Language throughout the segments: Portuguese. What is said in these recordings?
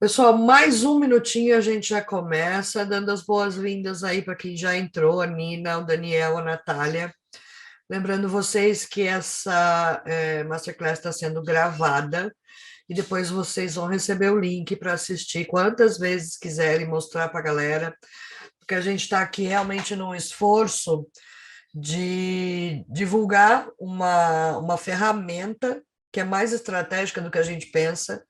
Pessoal, mais um minutinho a gente já começa, dando as boas-vindas aí para quem já entrou, a Nina, o Daniel, a Natália. Lembrando vocês que essa Masterclass está sendo gravada e depois vocês vão receber o link para assistir quantas vezes quiserem mostrar para a galera, porque a gente está aqui realmente num esforço de divulgar uma ferramenta que é mais estratégica do que a gente pensa.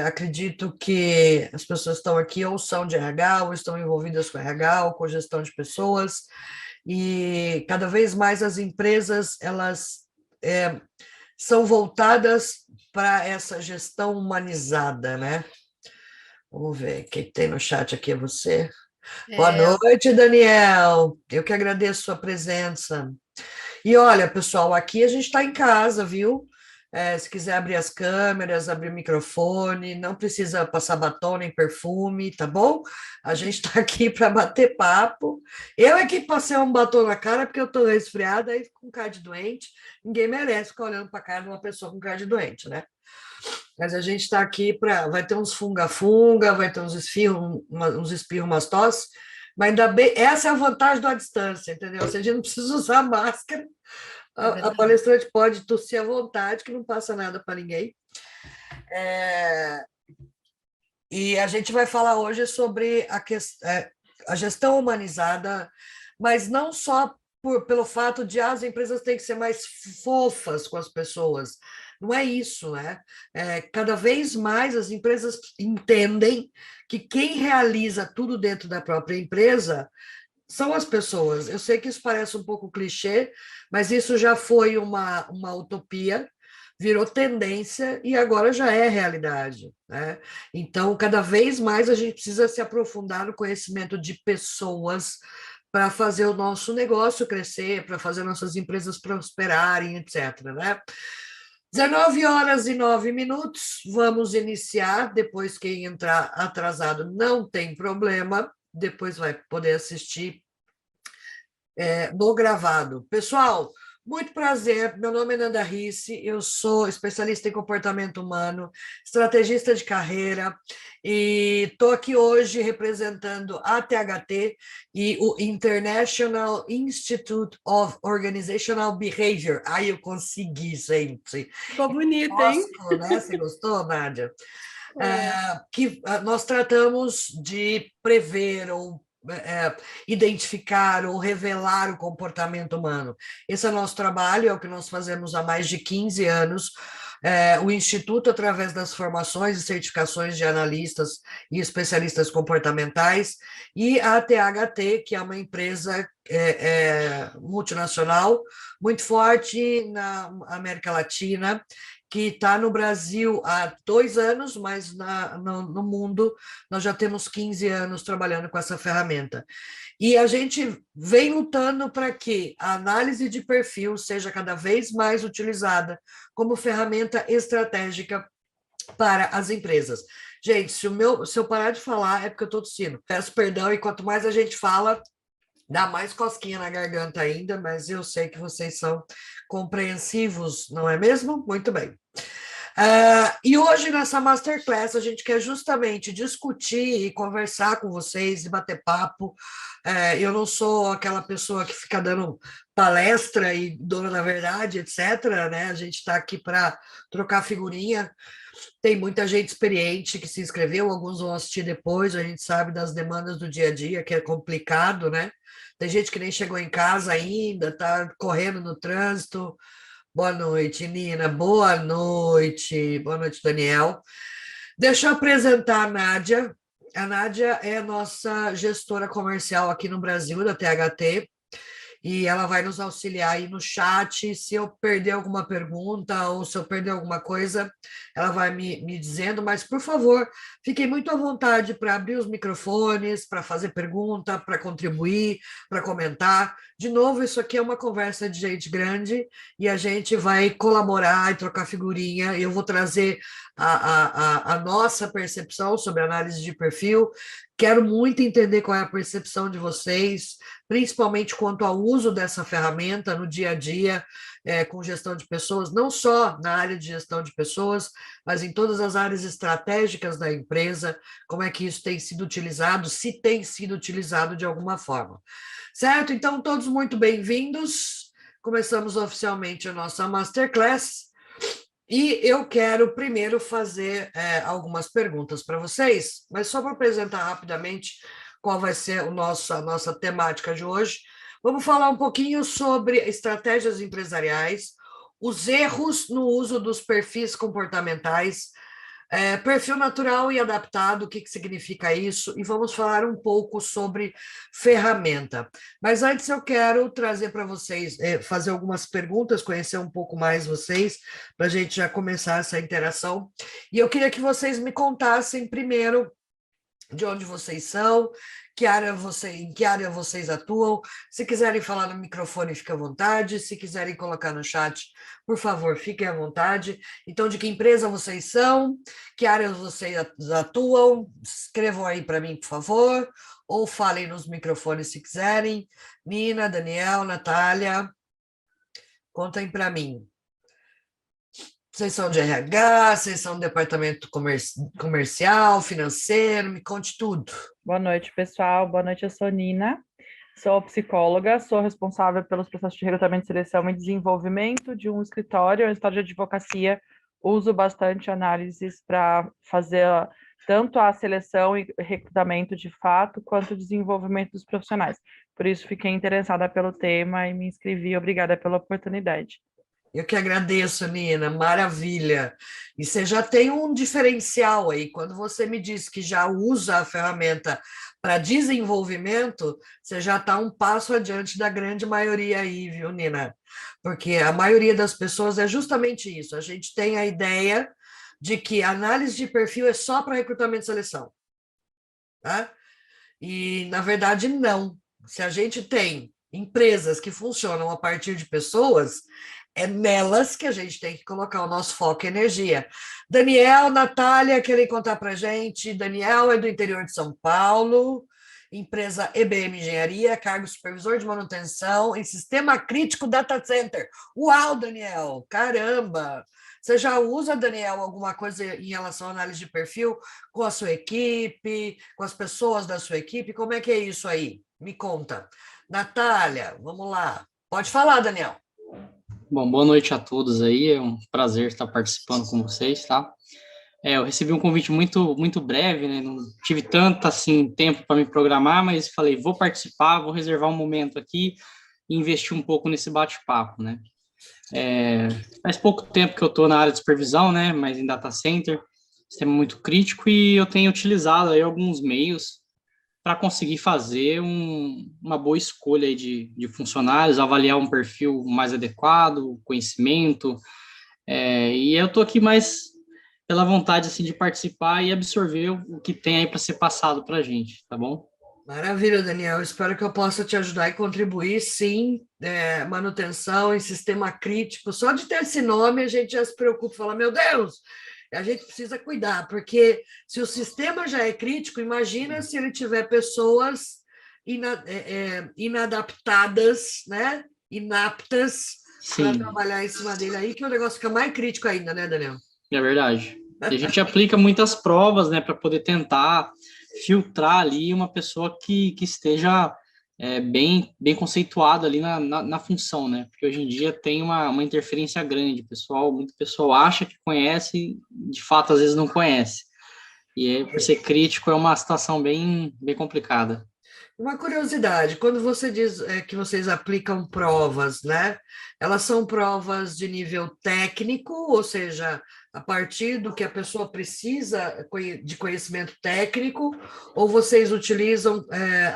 Acredito que as pessoas que estão aqui ou são de RH, ou estão envolvidas com RH, ou com gestão de pessoas, e cada vez mais as empresas elas são voltadas para essa gestão humanizada, né? Vamos ver, quem tem no chat aqui é você. Boa noite, Daniel. Eu que agradeço a sua presença. E olha, pessoal, aqui a gente está em casa, viu? Se quiser abrir as câmeras, abrir o microfone, não precisa passar batom nem perfume, tá bom? A gente está aqui para bater papo. Eu é que passei um batom na cara porque eu estou resfriada e fico com cara de doente. Ninguém merece ficar olhando para a cara de uma pessoa com cara de doente, né? Mas a gente está aqui para. Vai ter uns funga-funga, vai ter uns espirros, umas tosse, mas ainda bem, essa é a vantagem da distância, entendeu? A gente não precisa usar máscara, a palestrante pode tossir à vontade, que não passa nada para ninguém. E a gente vai falar hoje sobre a gestão humanizada, mas não só pelo fato de as empresas têm que ser mais fofas com as pessoas. Não é isso, né? Cada vez mais as empresas entendem que quem realiza tudo dentro da própria empresa são as pessoas. Eu sei que isso parece um pouco clichê, mas isso já foi uma utopia, virou tendência e agora já é realidade, né? Então, cada vez mais a gente precisa se aprofundar no conhecimento de pessoas para fazer o nosso negócio crescer, para fazer nossas empresas prosperarem, etc., né? 19h09, vamos iniciar. Depois, quem entrar atrasado não tem problema, depois vai poder assistir no gravado. Pessoal, muito prazer, meu nome é Nanda Risse, eu sou especialista em comportamento humano, estrategista de carreira, e estou aqui hoje representando a THT e o International Institute of Organizational Behavior. Aí eu consegui, gente. Ficou bonito, hein? Gosto, né? Você gostou, Nádia? Que nós tratamos de prever ou identificar ou revelar o comportamento humano. Esse é o nosso trabalho, é o que nós fazemos há mais de 15 anos. O Instituto, através das formações e certificações de analistas e especialistas comportamentais, e a THT, que é uma empresa multinacional, muito forte na América Latina, que está no Brasil há 2 anos, mas no mundo nós já temos 15 anos trabalhando com essa ferramenta. E a gente vem lutando para que a análise de perfil seja cada vez mais utilizada como ferramenta estratégica para as empresas. Gente, se eu parar de falar é porque eu estou tossindo. Peço perdão, e quanto mais a gente fala, dá mais cosquinha na garganta ainda, mas eu sei que vocês são compreensivos, não é mesmo? Muito bem. E hoje, nessa Masterclass, a gente quer justamente discutir e conversar com vocês e bater papo. Eu não sou aquela pessoa que fica dando palestra e dona da verdade, etc., né? A gente está aqui para trocar figurinha. Tem muita gente experiente que se inscreveu, alguns vão assistir depois, a gente sabe das demandas do dia a dia, que é complicado, né? Tem gente que nem chegou em casa ainda, está correndo no trânsito. Boa noite, Nina. Boa noite. Boa noite, Daniel. Deixa eu apresentar a Nádia. A Nádia é a nossa gestora comercial aqui no Brasil, da THT, e ela vai nos auxiliar aí no chat. Se eu perder alguma pergunta ou se eu perder alguma coisa, ela vai me dizendo, mas, por favor, fiquem muito à vontade para abrir os microfones, para fazer pergunta, para contribuir, para comentar. De novo, isso aqui é uma conversa de gente grande e a gente vai colaborar e trocar figurinha. Eu vou trazer a nossa percepção sobre análise de perfil, Quero muito entender qual é a percepção de vocês, principalmente quanto ao uso dessa ferramenta no dia a dia, com gestão de pessoas, não só na área de gestão de pessoas, mas em todas as áreas estratégicas da empresa, como é que isso tem sido utilizado, se tem sido utilizado de alguma forma. Certo? Então, todos muito bem-vindos. Começamos oficialmente a nossa Masterclass. E eu quero primeiro fazer algumas perguntas para vocês, mas só para apresentar rapidamente qual vai ser a nossa temática de hoje. Vamos falar um pouquinho sobre estratégias empresariais, os erros no uso dos perfis comportamentais, perfil natural e adaptado, o que significa isso? E vamos falar um pouco sobre ferramenta. Mas antes eu quero trazer para vocês, fazer algumas perguntas, conhecer um pouco mais vocês, para a gente já começar essa interação. E eu queria que vocês me contassem primeiro de onde vocês são, em que área vocês atuam. Se quiserem falar no microfone, fique à vontade. Se quiserem colocar no chat, por favor, fiquem à vontade. Então, de que empresa vocês são, que áreas vocês atuam, escrevam aí para mim, por favor, ou falem nos microfones se quiserem. Nina, Daniel, Natália, contem para mim. Vocês são de RH, vocês são do departamento comercial, financeiro, me conte tudo. Boa noite, pessoal. Boa noite, eu sou Nina, sou psicóloga, sou responsável pelos processos de recrutamento, seleção e desenvolvimento de um escritório de advocacia. Uso bastante análises para fazer tanto a seleção e recrutamento de fato, quanto o desenvolvimento dos profissionais. Por isso, fiquei interessada pelo tema e me inscrevi. Obrigada pela oportunidade. Eu que agradeço, Nina, maravilha. E você já tem um diferencial aí. Quando você me diz que já usa a ferramenta para desenvolvimento, você já está um passo adiante da grande maioria aí, viu, Nina? Porque a maioria das pessoas é justamente isso. A gente tem a ideia de que análise de perfil é só para recrutamento e seleção. Tá? E, na verdade, não. Se a gente tem empresas que funcionam a partir de pessoas, é nelas que a gente tem que colocar o nosso foco e energia. Daniel, Natália, querem contar para a gente? Daniel é do interior de São Paulo, empresa EBM Engenharia, cargo supervisor de manutenção em sistema crítico data center. Uau, Daniel, caramba! Você já usa, Daniel, alguma coisa em relação à análise de perfil com a sua equipe, com as pessoas da sua equipe? Como é que é isso aí? Me conta. Natália, vamos lá. Pode falar, Daniel. Bom, boa noite a todos aí, é um prazer estar participando com vocês, tá? Eu recebi um convite muito breve, né? Não tive tanto, assim, tempo para me programar, mas falei, vou participar, vou reservar um momento aqui e investir um pouco nesse bate-papo, né? Faz pouco tempo que eu estou na área de supervisão, né? Mas em data center, sistema muito crítico, e eu tenho utilizado aí alguns meios para conseguir fazer uma boa escolha aí de funcionários, avaliar um perfil mais adequado, conhecimento, e eu estou aqui mais pela vontade assim, de participar e absorver o que tem aí para ser passado para a gente, tá bom? Maravilha, Daniel. Espero que eu possa te ajudar e contribuir, sim. Manutenção em sistema crítico. Só de ter esse nome, a gente já se preocupa, fala, meu Deus, a gente precisa cuidar, porque se o sistema já é crítico, imagina se ele tiver pessoas inadaptadas, né? Inaptas para trabalhar em cima dele aí, que o negócio fica mais crítico ainda, né, Daniel? É verdade. E a gente aplica muitas provas, né, para poder tentar filtrar ali uma pessoa que esteja bem conceituada ali na função, né? Porque hoje em dia tem uma interferência grande, muita pessoa acha que conhece, de fato, às vezes não conhece. E por ser crítico, é uma situação bem complicada. Uma curiosidade, quando você diz que vocês aplicam provas, né? Elas são provas de nível técnico, ou seja, a partir do que a pessoa precisa de conhecimento técnico, ou vocês utilizam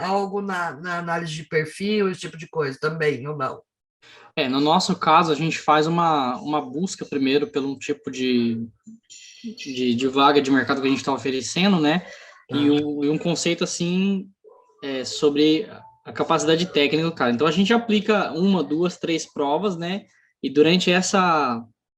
algo na análise de perfil, esse tipo de coisa também, ou não? No nosso caso, a gente faz uma busca primeiro pelo um tipo de vaga de mercado que a gente está oferecendo, né? E um conceito assim sobre a capacidade técnica do cara. Então, a gente aplica 1, 2, 3 provas, né? E durante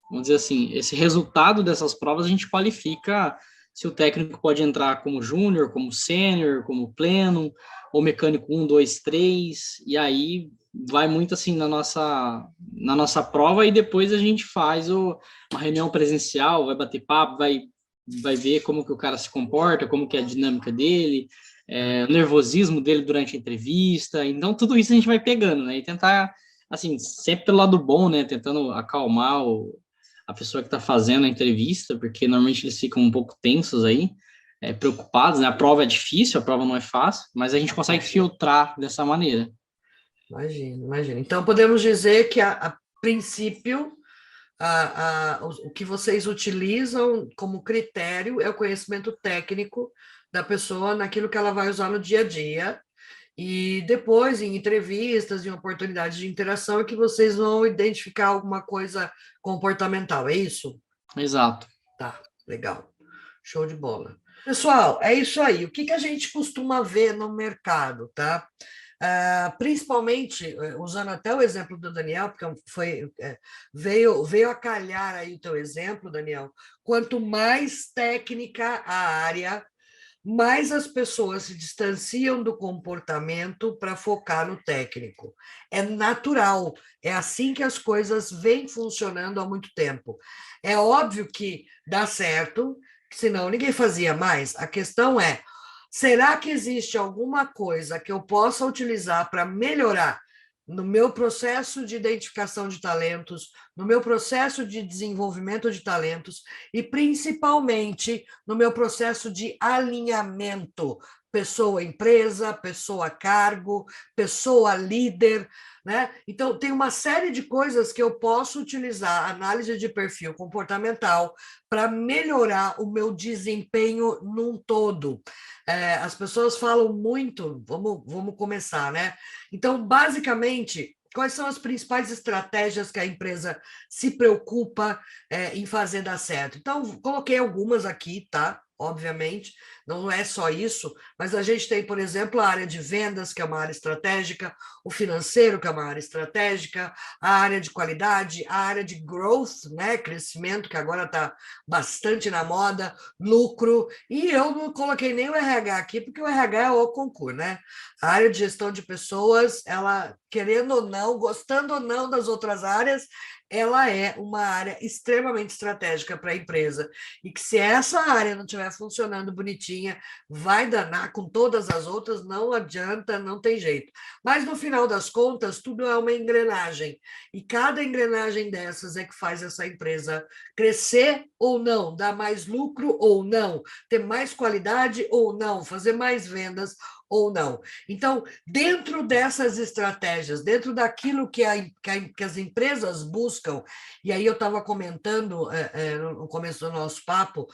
vamos dizer assim, esse resultado dessas provas, a gente qualifica se o técnico pode entrar como júnior, como sênior, como pleno, ou mecânico 1, 2, 3, e aí vai muito assim na nossa prova, e depois a gente faz uma reunião presencial, vai bater papo, vai ver como que o cara se comporta, como que é a dinâmica dele, o nervosismo dele durante a entrevista. Então, tudo isso a gente vai pegando, né? E tentar, assim, sempre pelo lado bom, né? Tentando acalmar a pessoa que está fazendo a entrevista, porque normalmente eles ficam um pouco tensos aí, preocupados, né? A prova é difícil, a prova não é fácil, mas a gente consegue filtrar dessa maneira. Imagina, imagina. Então, podemos dizer que, a princípio, o que vocês utilizam como critério é o conhecimento técnico da pessoa naquilo que ela vai usar no dia a dia, e depois, em entrevistas, em oportunidades de interação, é que vocês vão identificar alguma coisa comportamental, é isso? Exato. Tá, legal. Show de bola. Pessoal, é isso aí. O que a gente costuma ver no mercado, tá? Principalmente, usando até o exemplo do Daniel, porque veio a calhar aí o teu exemplo, Daniel. Quanto mais técnica a área, mais as pessoas se distanciam do comportamento para focar no técnico. É natural, é assim que as coisas vêm funcionando há muito tempo. É óbvio que dá certo, senão ninguém fazia mais. A questão é, será que existe alguma coisa que eu possa utilizar para melhorar no meu processo de identificação de talentos, no meu processo de desenvolvimento de talentos e, principalmente, no meu processo de alinhamento, pessoa-empresa, pessoa-cargo, pessoa-líder, né? Então, tem uma série de coisas que eu posso utilizar, análise de perfil comportamental, para melhorar o meu desempenho num todo. As pessoas falam muito, vamos começar, né? Então, basicamente, quais são as principais estratégias que a empresa se preocupa em fazer dar certo? Então, coloquei algumas aqui, tá? Obviamente, não é só isso, mas a gente tem, por exemplo, a área de vendas, que é uma área estratégica, o financeiro, que é uma área estratégica, a área de qualidade, a área de growth, né? Crescimento, que agora está bastante na moda, lucro, e eu não coloquei nem o RH aqui, porque o RH é o concurso, né? A área de gestão de pessoas, ela, querendo ou não, gostando ou não das outras áreas, ela é uma área extremamente estratégica para a empresa. E que se essa área não estiver funcionando bonitinha, vai danar com todas as outras, não adianta, não tem jeito. Mas, no final das contas, tudo é uma engrenagem. E cada engrenagem dessas é que faz essa empresa crescer ou não, dar mais lucro ou não, ter mais qualidade ou não, fazer mais vendas ou não. Então, dentro dessas estratégias, dentro daquilo que as empresas buscam, e aí eu estava comentando no começo do nosso papo,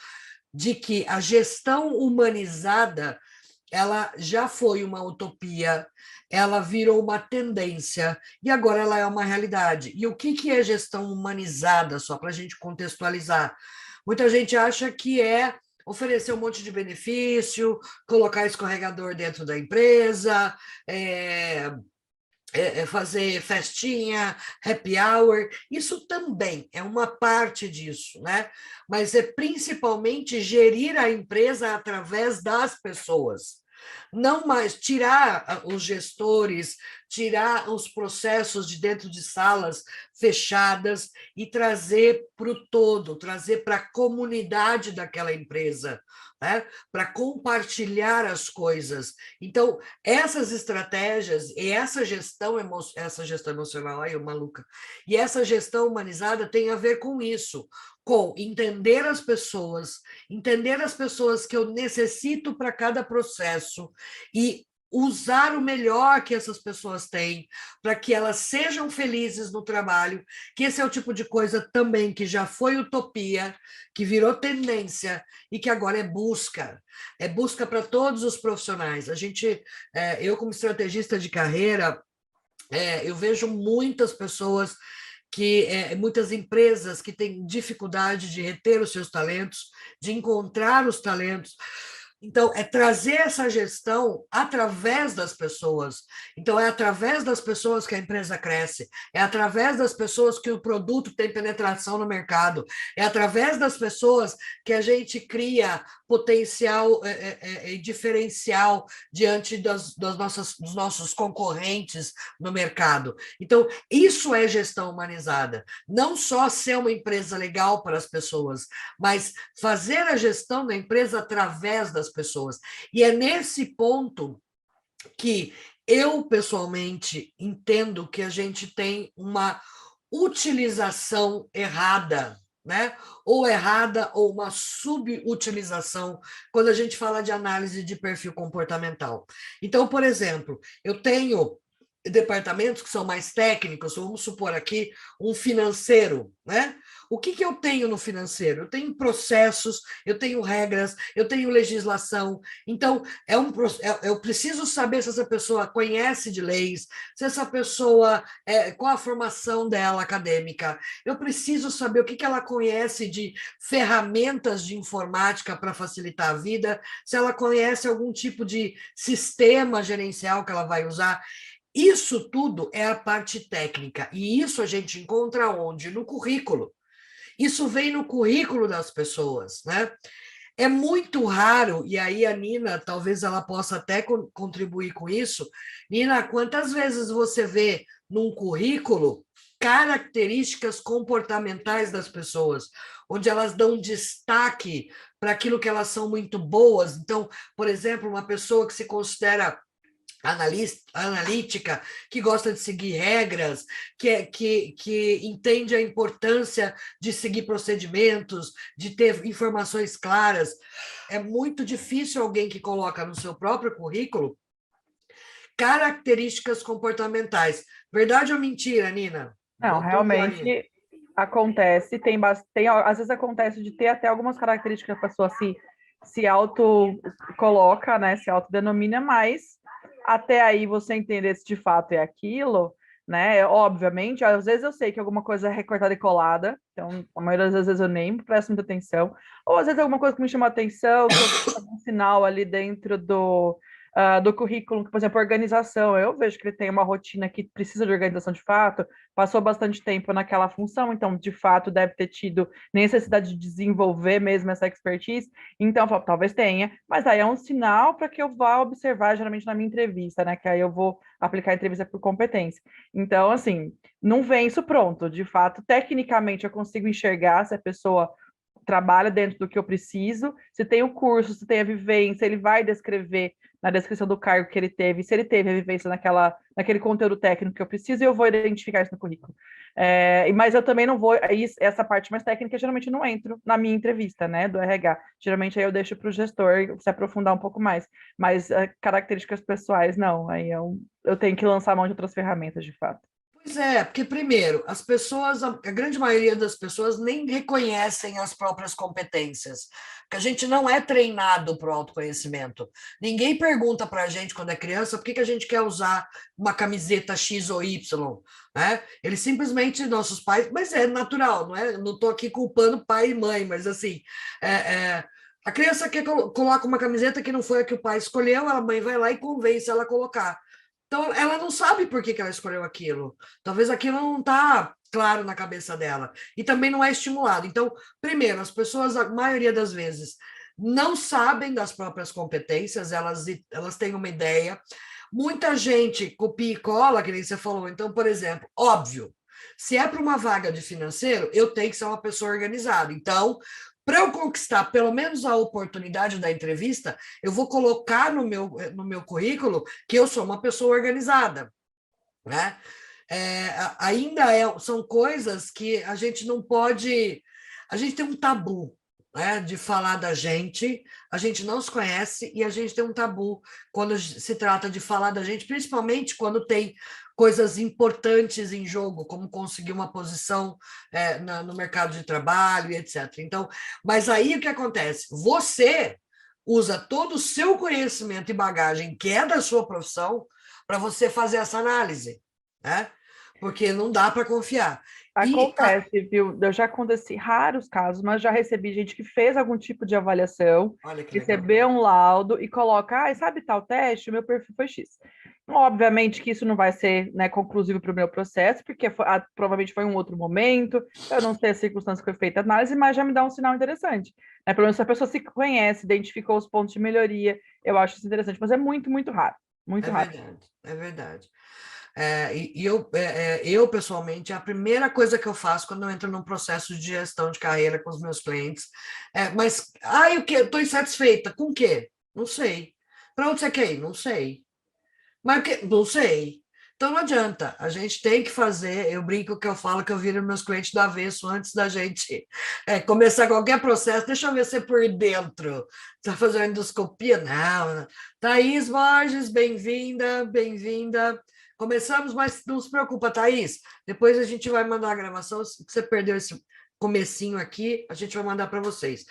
de que a gestão humanizada ela já foi uma utopia, ela virou uma tendência e agora ela é uma realidade. E o que é gestão humanizada, só para a gente contextualizar? Muita gente acha que é oferecer um monte de benefício, colocar escorregador dentro da empresa, fazer festinha, happy hour, isso também é uma parte disso, né? Mas é principalmente gerir a empresa através das pessoas. Não mais tirar os gestores, tirar os processos de dentro de salas fechadas e trazer para o todo, trazer para a comunidade daquela empresa, né? Para compartilhar as coisas. Então, essas estratégias e essa gestão emocional, aí, maluca, e essa gestão humanizada tem a ver com isso, com entender as pessoas que eu necessito para cada processo e usar o melhor que essas pessoas têm para que elas sejam felizes no trabalho, que esse é o tipo de coisa também que já foi utopia, que virou tendência e que agora é busca para todos os profissionais. Eu como estrategista de carreira, eu vejo muitas pessoas muitas empresas que têm dificuldade de reter os seus talentos, de encontrar os talentos, Então, é trazer essa gestão através das pessoas. Então, é através das pessoas que a empresa cresce, é através das pessoas que o produto tem penetração no mercado, é através das pessoas que a gente cria potencial e diferencial diante dos nossos concorrentes no mercado. Então, isso é gestão humanizada. Não só ser uma empresa legal para as pessoas, mas fazer a gestão da empresa através das pessoas. E é nesse ponto que eu, pessoalmente, entendo que a gente tem uma utilização errada, né? Ou errada, ou uma subutilização, quando a gente fala de análise de perfil comportamental. Então, por exemplo, eu tenho departamentos que são mais técnicos, vamos supor aqui um financeiro, né? O que eu tenho no financeiro? Eu tenho processos, eu tenho regras, eu tenho legislação. Então, eu preciso saber se essa pessoa conhece de leis, se essa pessoa, qual a formação dela acadêmica. Eu preciso saber o que ela conhece de ferramentas de informática para facilitar a vida, se ela conhece algum tipo de sistema gerencial que ela vai usar. Isso tudo é a parte técnica, e isso a gente encontra onde? No currículo. Isso vem no currículo das pessoas, né? É muito raro, e aí a Nina, talvez ela possa até contribuir com isso. Nina, quantas vezes você vê num currículo características comportamentais das pessoas, onde elas dão destaque para aquilo que elas são muito boas? Então, por exemplo, uma pessoa que se considera analítica, que gosta de seguir regras, que entende a importância de seguir procedimentos, de ter informações claras. É muito difícil alguém que coloca no seu próprio currículo características comportamentais. Verdade ou mentira, Nina? Não, realmente acontece, às vezes acontece de ter até algumas características que a pessoa se auto-coloca, né, se autodenomina, mas até aí você entender se de fato é aquilo, né, obviamente, às vezes eu sei que alguma coisa é recortada e colada, então a maioria das vezes eu nem presto muita atenção, ou às vezes alguma coisa que me chama atenção, que eu vejo um sinal ali dentro do currículo, por exemplo, organização, eu vejo que ele tem uma rotina que precisa de organização de fato, passou bastante tempo naquela função, então, de fato, deve ter tido necessidade de desenvolver mesmo essa expertise, então, eu falo, talvez tenha, mas aí é um sinal para que eu vá observar, geralmente, na minha entrevista, né, que aí eu vou aplicar a entrevista por competência. Então, assim, não vem isso pronto, de fato, tecnicamente eu consigo enxergar se a pessoa trabalha dentro do que eu preciso, se tem o curso, se tem a vivência, ele vai descrever na descrição do cargo que ele teve, se ele teve a vivência naquele conteúdo técnico que eu preciso, e eu vou identificar isso no currículo. Mas eu também não vou, essa parte mais técnica, geralmente não entro na minha entrevista, né, do RH. Geralmente aí eu deixo para o gestor se aprofundar um pouco mais. Mas características pessoais, não. Aí eu tenho que lançar mão de outras ferramentas, de fato. Pois é, porque primeiro, as pessoas, a grande maioria das pessoas nem reconhecem as próprias competências, porque a gente não é treinado para o autoconhecimento. Ninguém pergunta para a gente, quando é criança, por que a gente quer usar uma camiseta X ou Y, né? Eles simplesmente, nossos pais, mas é natural, não é? Não estou aqui culpando pai e mãe, mas assim, a criança coloca uma camiseta que não foi a que o pai escolheu, a mãe vai lá e convence ela a colocar. Então, ela não sabe por que ela escolheu aquilo. Talvez aquilo não está claro na cabeça dela. E também não é estimulado. Então, primeiro, as pessoas, a maioria das vezes, não sabem das próprias competências, elas têm uma ideia. Muita gente copia e cola, que nem você falou. Então, por exemplo, óbvio, se é para uma vaga de financeiro, eu tenho que ser uma pessoa organizada. Então, para eu conquistar pelo menos a oportunidade da entrevista, eu vou colocar no meu currículo que eu sou uma pessoa organizada, né? São coisas que a gente não pode... A gente tem um tabu, né, de falar da gente, a gente não se conhece e a gente tem um tabu quando se trata de falar da gente, principalmente quando tem coisas importantes em jogo, como conseguir uma posição no mercado de trabalho e etc. Então, mas aí o que acontece? Você usa todo o seu conhecimento e bagagem, que é da sua profissão, para você fazer essa análise, né? Porque não dá para confiar. Acontece, viu? Eu já aconteci raros casos, mas já recebi gente que fez algum tipo de avaliação, Olha que legal. recebeu um laudo e coloca, sabe tal teste? O meu perfil foi X. Obviamente que isso não vai ser, né, conclusivo para o meu processo, porque provavelmente foi um outro momento, eu não sei as circunstâncias que foi feita a análise, mas já me dá um sinal interessante. Né? Pelo menos se a pessoa se conhece, identificou os pontos de melhoria, eu acho isso interessante, mas é muito, muito raro. Muito raro. Verdade, é verdade. Eu, pessoalmente, a primeira coisa que eu faço quando eu entro num processo de gestão de carreira com os meus clientes mas, o quê? Estou insatisfeita. Com o quê? Não sei. Para onde você quer ir? Não sei. Mas não sei. Então não adianta. A gente tem que fazer. Eu brinco que eu falo que eu viro meus clientes do avesso antes da gente começar qualquer processo. Deixa eu ver se é por dentro. Está fazendo endoscopia? Não. Thaís Borges, bem-vinda, bem-vinda. Começamos, mas não se preocupa, Thaís. Depois a gente vai mandar a gravação. Se você perdeu esse comecinho aqui, a gente vai mandar para vocês.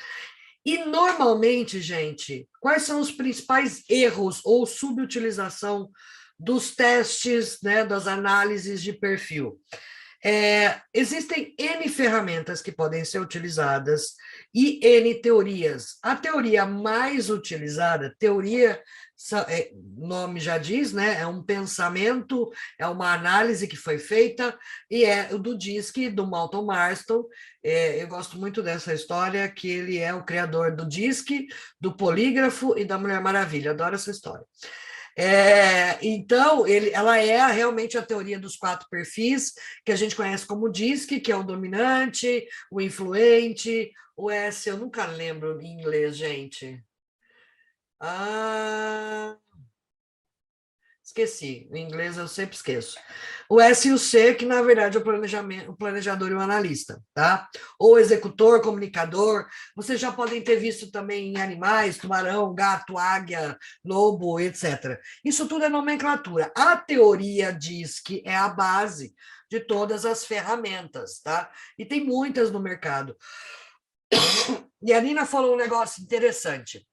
E, normalmente, gente, quais são os principais erros ou subutilização dos testes, né, das análises de perfil? Existem N ferramentas que podem ser utilizadas e N teorias. A teoria mais utilizada, o nome já diz, né? É um pensamento, é uma análise que foi feita, e é o do DISC, do Malcolm Marston. Eu gosto muito dessa história, que ele é o criador do DISC, do polígrafo e da Mulher Maravilha. Adoro essa história. Então, ela é realmente a teoria dos 4 perfis, que a gente conhece como DISC, que é o dominante, o influente, o S, eu nunca lembro em inglês, gente. Esqueci, em inglês eu sempre esqueço. O S e o C, que na verdade é o planejador e o analista, tá? Ou executor, comunicador. Vocês já podem ter visto também em animais, tubarão, gato, águia, lobo, etc. Isso tudo é nomenclatura. A teoria diz que é a base de todas as ferramentas, tá? E tem muitas no mercado. E a Nina falou um negócio interessante.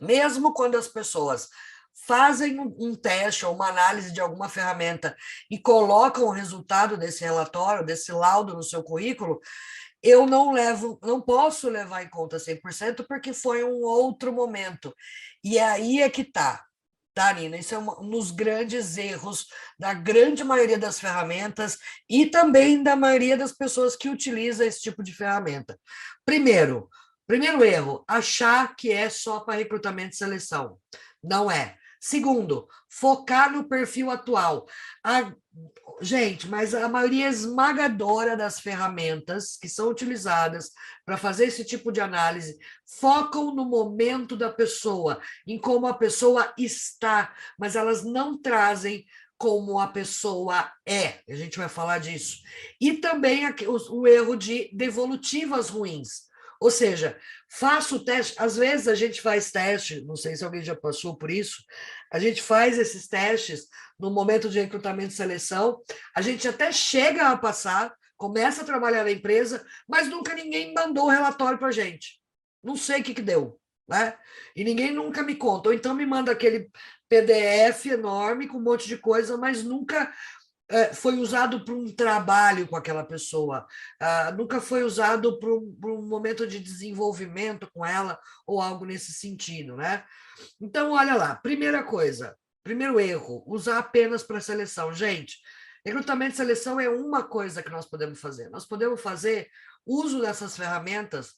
Mesmo quando as pessoas fazem um teste ou uma análise de alguma ferramenta e colocam o resultado desse relatório, desse laudo no seu currículo, eu não posso levar em conta 100% porque foi um outro momento. E aí é que está. Tá, Nina? Isso é um dos grandes erros da grande maioria das ferramentas e também da maioria das pessoas que utilizam esse tipo de ferramenta. Primeiro erro, achar que é só para recrutamento e seleção. Não é. Segundo, focar no perfil atual. Gente, mas a maioria esmagadora das ferramentas que são utilizadas para fazer esse tipo de análise focam no momento da pessoa, em como a pessoa está, mas elas não trazem como a pessoa é. A gente vai falar disso. E também o erro de devolutivas ruins. Ou seja, faço o teste, às vezes a gente faz teste, não sei se alguém já passou por isso, a gente faz esses testes no momento de recrutamento e seleção, a gente até chega a passar, começa a trabalhar na empresa, mas nunca ninguém mandou o relatório para a gente. Não sei o que deu, né? E ninguém nunca me conta, ou então me manda aquele PDF enorme com um monte de coisa, mas nunca foi usado para um trabalho com aquela pessoa, nunca foi usado para um momento de desenvolvimento com ela ou algo nesse sentido, né? Então, olha lá, primeira coisa, primeiro erro, usar apenas para seleção. Gente, recrutamento e seleção é uma coisa que nós podemos fazer. Nós podemos fazer uso dessas ferramentas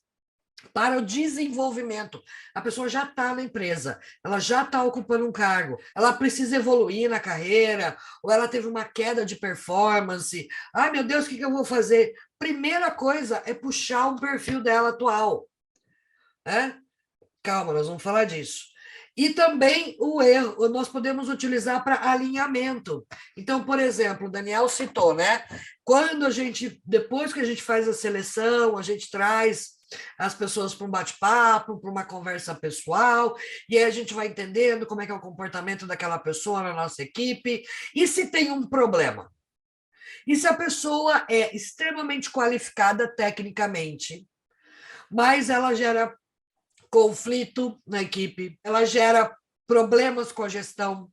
para o desenvolvimento. A pessoa já está na empresa, ela já está ocupando um cargo, ela precisa evoluir na carreira, ou ela teve uma queda de performance. Ai, meu Deus, o que eu vou fazer? Primeira coisa é puxar o perfil dela atual. Calma, nós vamos falar disso. E também o erro, nós podemos utilizar para alinhamento. Então, por exemplo, o Daniel citou, né? Depois que a gente faz a seleção, a gente traz as pessoas para um bate-papo, para uma conversa pessoal, e aí a gente vai entendendo como é que é o comportamento daquela pessoa na nossa equipe, e se tem um problema. E se a pessoa é extremamente qualificada tecnicamente, mas ela gera conflito na equipe, ela gera problemas com a gestão,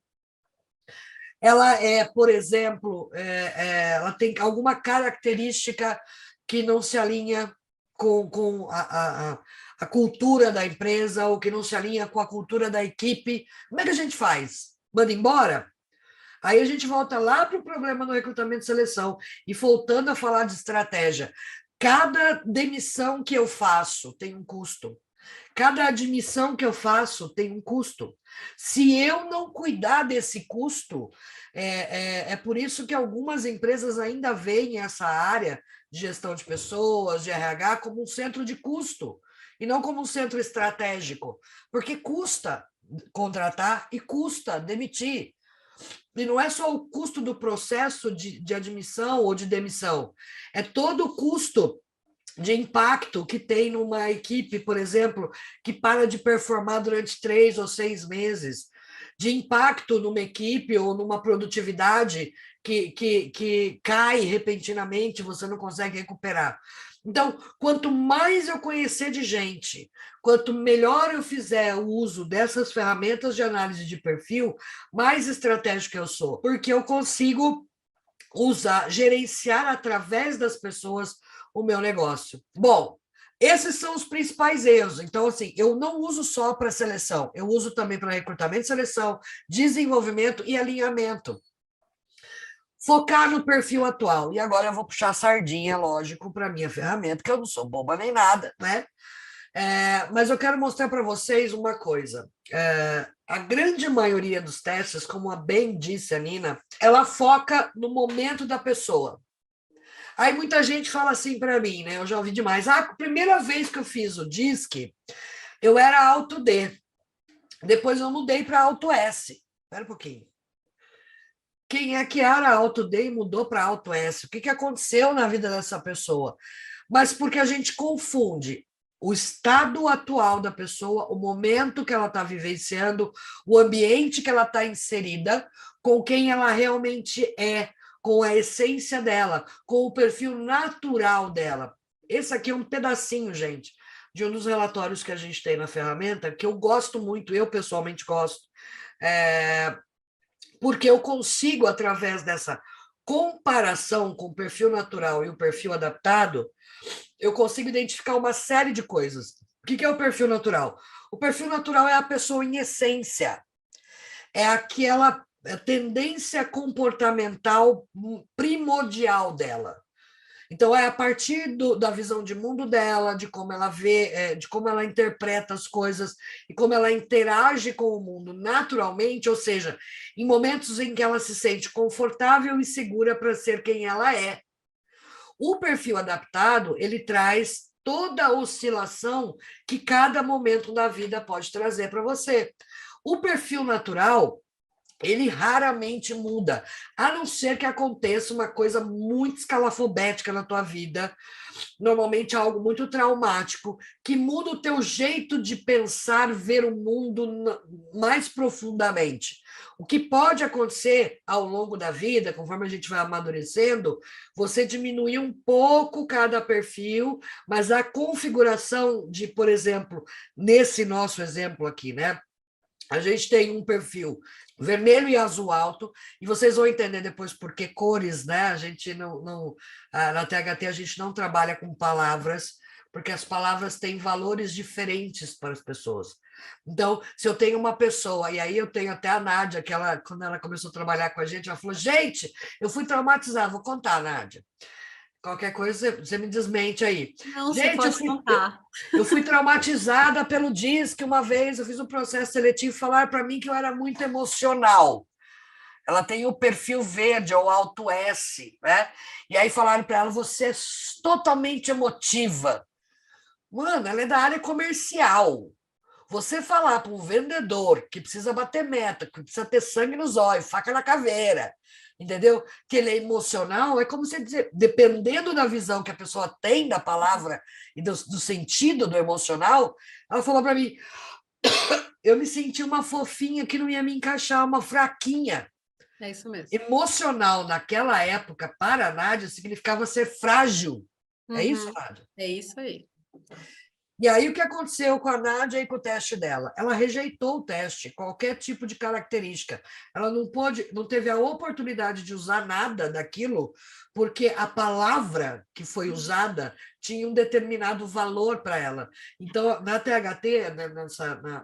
ela é, por exemplo, ela tem alguma característica que não se alinha com a cultura da empresa ou que não se alinha com a cultura da equipe. Como é que a gente faz? Manda embora? Aí a gente volta lá para o problema do recrutamento e seleção e voltando a falar de estratégia. Cada demissão que eu faço tem um custo. Cada admissão que eu faço tem um custo. Se eu não cuidar desse custo, é por isso que algumas empresas ainda veem essa área de gestão de pessoas, de RH, como um centro de custo, e não como um centro estratégico, porque custa contratar e custa demitir. E não é só o custo do processo de admissão ou de demissão, é todo o custo de impacto que tem numa equipe, por exemplo, que para de performar durante 3 ou 6 meses, de impacto numa equipe ou numa produtividade que cai repentinamente, você não consegue recuperar. Então, quanto mais eu conhecer de gente, quanto melhor eu fizer o uso dessas ferramentas de análise de perfil, mais estratégico eu sou, porque eu consigo usar, gerenciar através das pessoas o meu negócio. Bom, esses são os principais erros. Então, assim, eu não uso só para seleção, eu uso também para recrutamento e seleção, desenvolvimento e alinhamento. Focar no perfil atual. E agora eu vou puxar a sardinha, lógico, para a minha ferramenta, que eu não sou boba nem nada, né? Mas eu quero mostrar para vocês uma coisa. A grande maioria dos testes, como bem disse a Nina, ela foca no momento da pessoa. Aí muita gente fala assim para mim, né? Eu já ouvi demais. A primeira vez que eu fiz o DISC, eu era alto D. Depois eu mudei para alto S. Espera um pouquinho. Quem é que era alto D e mudou para alto S? O que aconteceu na vida dessa pessoa? Mas porque a gente confunde o estado atual da pessoa, o momento que ela está vivenciando, o ambiente que ela está inserida, com quem ela realmente é, com a essência dela, com o perfil natural dela. Esse aqui é um pedacinho, gente, de um dos relatórios que a gente tem na ferramenta, que eu gosto muito, eu pessoalmente gosto, porque eu consigo, através dessa comparação com o perfil natural e o perfil adaptado, eu consigo identificar uma série de coisas. O que é o perfil natural? O perfil natural é a pessoa em essência, é aquela tendência comportamental primordial dela. Então, é a partir da visão de mundo dela, de como ela vê, de como ela interpreta as coisas e como ela interage com o mundo naturalmente, ou seja, em momentos em que ela se sente confortável e segura para ser quem ela é. O perfil adaptado, ele traz toda a oscilação que cada momento da vida pode trazer para você. O perfil natural, ele raramente muda, a não ser que aconteça uma coisa muito escalafobética na tua vida, normalmente algo muito traumático, que muda o teu jeito de pensar, ver o mundo mais profundamente. O que pode acontecer ao longo da vida, conforme a gente vai amadurecendo, você diminuir um pouco cada perfil, mas a configuração de, por exemplo, nesse nosso exemplo aqui, né? A gente tem um perfil vermelho e azul alto, e vocês vão entender depois por que cores, né? A gente na THT a gente não trabalha com palavras, porque as palavras têm valores diferentes para as pessoas. Então, se eu tenho uma pessoa, e aí eu tenho até a Nádia, que quando ela começou a trabalhar com a gente, ela falou: gente, eu fui traumatizada, vou contar, Nádia. Qualquer coisa, você me desmente aí. Não, gente, você pode contar. Eu fui traumatizada pelo DISC uma vez, eu fiz um processo seletivo, falaram para mim que eu era muito emocional. Ela tem o perfil verde, ou alto S, né? E aí falaram para ela, você é totalmente emotiva. Mano, ela é da área comercial. Você falar para um vendedor que precisa bater meta, que precisa ter sangue nos olhos, faca na caveira, entendeu? Que ele é emocional, é como você dizer, dependendo da visão que a pessoa tem da palavra e do sentido do emocional, ela falou para mim, eu me senti uma fofinha que não ia me encaixar, uma fraquinha. É isso mesmo. Emocional, naquela época, para a Nádia, significava ser frágil. É isso, Nádia? É isso aí. E aí, o que aconteceu com a Nádia e com o teste dela? Ela rejeitou o teste, qualquer tipo de característica. Ela não teve a oportunidade de usar nada daquilo, porque a palavra que foi usada tinha um determinado valor para ela. Então, na THT, né,